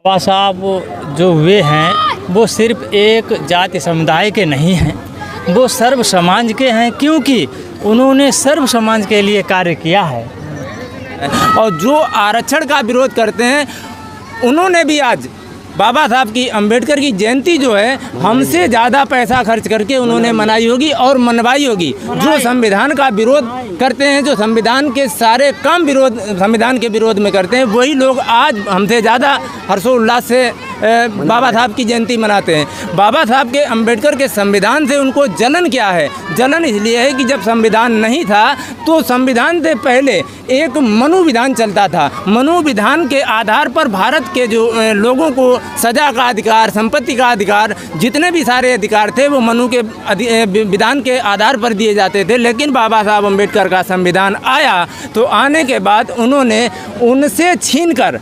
बाबा साहब जो वे हैं वो सिर्फ एक जाति समुदाय के नहीं हैं, वो सर्व समाज के हैं, क्योंकि उन्होंने सर्व समाज के लिए कार्य किया है। और जो आरक्षण का विरोध करते हैं उन्होंने भी आज बाबा साहब की अंबेडकर की जयंती जो है हमसे ज़्यादा पैसा खर्च करके उन्होंने मनाई होगी और मनवाई होगी। जो संविधान का विरोध करते हैं, जो संविधान के सारे काम संविधान के विरोध में करते हैं, वही लोग आज हमसे ज़्यादा हर्षोल्लास से बाबा साहब की जयंती मनाते हैं। बाबा साहब के अंबेडकर के संविधान से उनको जलन क्या है? जलन इसलिए है कि जब संविधान नहीं था तो संविधान से पहले एक मनु विधान चलता था। मनु विधान के आधार पर भारत के जो लोगों को सजा का अधिकार, संपत्ति का अधिकार, जितने भी सारे अधिकार थे वो मनु के विधान के आधार पर दिए जाते थे। लेकिन बाबा साहब अंबेडकर का संविधान आया तो आने के बाद उन्होंने उनसे छीनकर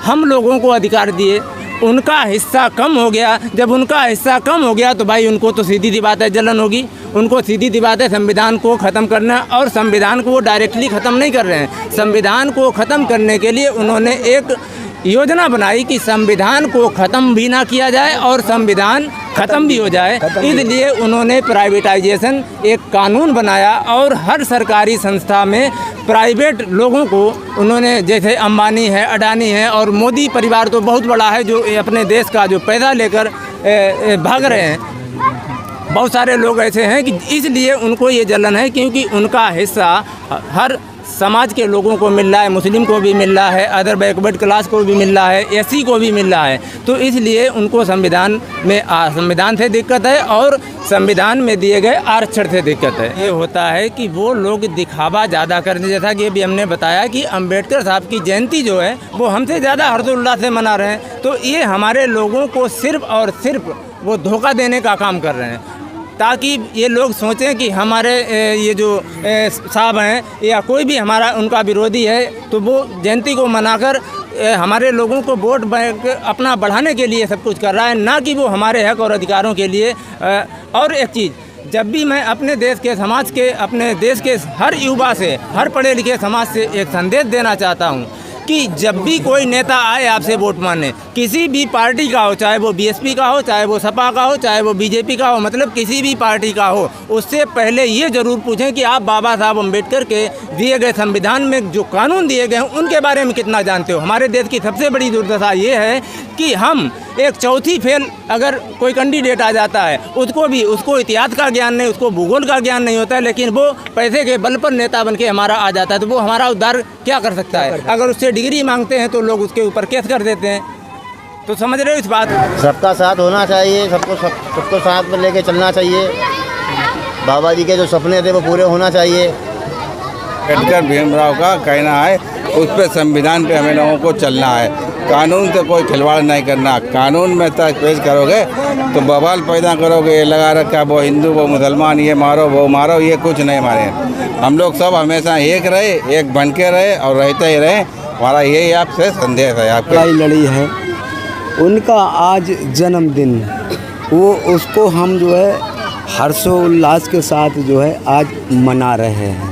हम लोगों को अधिकार दिए। उनका हिस्सा कम हो गया। जब उनका हिस्सा कम हो गया तो भाई उनको तो सीधी सी बात है जलन होगी। उनको सीधी सी बात है संविधान को ख़त्म करना, और संविधान को वो डायरेक्टली ख़त्म नहीं कर रहे हैं। संविधान को ख़त्म करने के लिए उन्होंने एक योजना बनाई कि संविधान को ख़त्म भी ना किया जाए और संविधान ख़त्म भी हो जाए। इसलिए उन्होंने प्राइवेटाइजेशन एक कानून बनाया और हर सरकारी संस्था में प्राइवेट लोगों को उन्होंने, जैसे अंबानी है, अडानी है और मोदी परिवार तो बहुत बड़ा है जो अपने देश का जो पैसा लेकर भाग रहे हैं, बहुत सारे लोग ऐसे हैं कि इसलिए उनको ये जलन है क्योंकि उनका हिस्सा हर समाज के लोगों को मिल रहा है। मुस्लिम को भी मिल रहा है, अदर बैकवर्ड क्लास को भी मिल रहा है, एससी को भी मिल रहा है। तो इसलिए उनको संविधान से दिक्कत है और संविधान में दिए गए आरक्षण से दिक्कत है। ये होता है कि वो लोग दिखावा ज़्यादा करते, जैसा कि अभी हमने बताया कि अंबेडकर साहब की जयंती जो है वो हमसे ज़्यादा हर्षोल्लास से मना रहे हैं। तो ये हमारे लोगों को सिर्फ और सिर्फ वो धोखा देने का काम कर रहे हैं, ताकि ये लोग सोचें कि हमारे ये जो साहब हैं या कोई भी हमारा उनका विरोधी है तो वो जयंती को मनाकर हमारे लोगों को वोट बैंक अपना बढ़ाने के लिए सब कुछ कर रहा है, ना कि वो हमारे हक और अधिकारों के लिए। और एक चीज़, जब भी मैं अपने देश के समाज के, अपने देश के हर युवा से, हर पढ़े लिखे समाज से एक संदेश देना चाहता हूँ कि जब भी कोई नेता आए आपसे वोट मांगने, किसी भी पार्टी का हो, चाहे वो बीएसपी का हो, चाहे वो सपा का हो, चाहे वो बीजेपी का हो, मतलब किसी भी पार्टी का हो, उससे पहले ये ज़रूर पूछें कि आप बाबा साहब अंबेडकर के दिए गए संविधान में जो कानून दिए गए हैं उनके बारे में कितना जानते हो। हमारे देश की सबसे बड़ी दुर्दशा ये है कि हम एक चौथी फेल अगर कोई कैंडिडेट आ जाता है उसको इतिहास का ज्ञान नहीं, उसको भूगोल का ज्ञान नहीं होता है, लेकिन वो पैसे के बल पर नेता बन के हमारा आ जाता है, तो वो हमारा उद्धार क्या कर सकता है? अगर उससे डिग्री मांगते हैं तो लोग उसके ऊपर केस कर देते हैं। तो समझ रहे हो इस बात? सबका साथ होना चाहिए, सबको साथ में लेके चलना चाहिए। बाबा जी के जो सपने थे वो पूरे होना चाहिए। अम्बेडकर भीमराव का कहना है उस पर, संविधान पे हमें लोगों को चलना है। कानून से कोई खिलवाड़ नहीं करना। कानून में तक पेश करोगे तो बवाल पैदा करोगे। ये लगा रखा वो हिंदू वो मुसलमान, ये मारो वो मारो, ये कुछ नहीं मारे। हम लोग सब हमेशा एक रहे, एक बन के रहे और रहते ही रहे। हमारा यही आपसे संदेश है। आपकी लड़ी है उनका आज जन्मदिन, वो उसको हम जो है हर्षोल्लास के साथ जो है आज मना रहे हैं।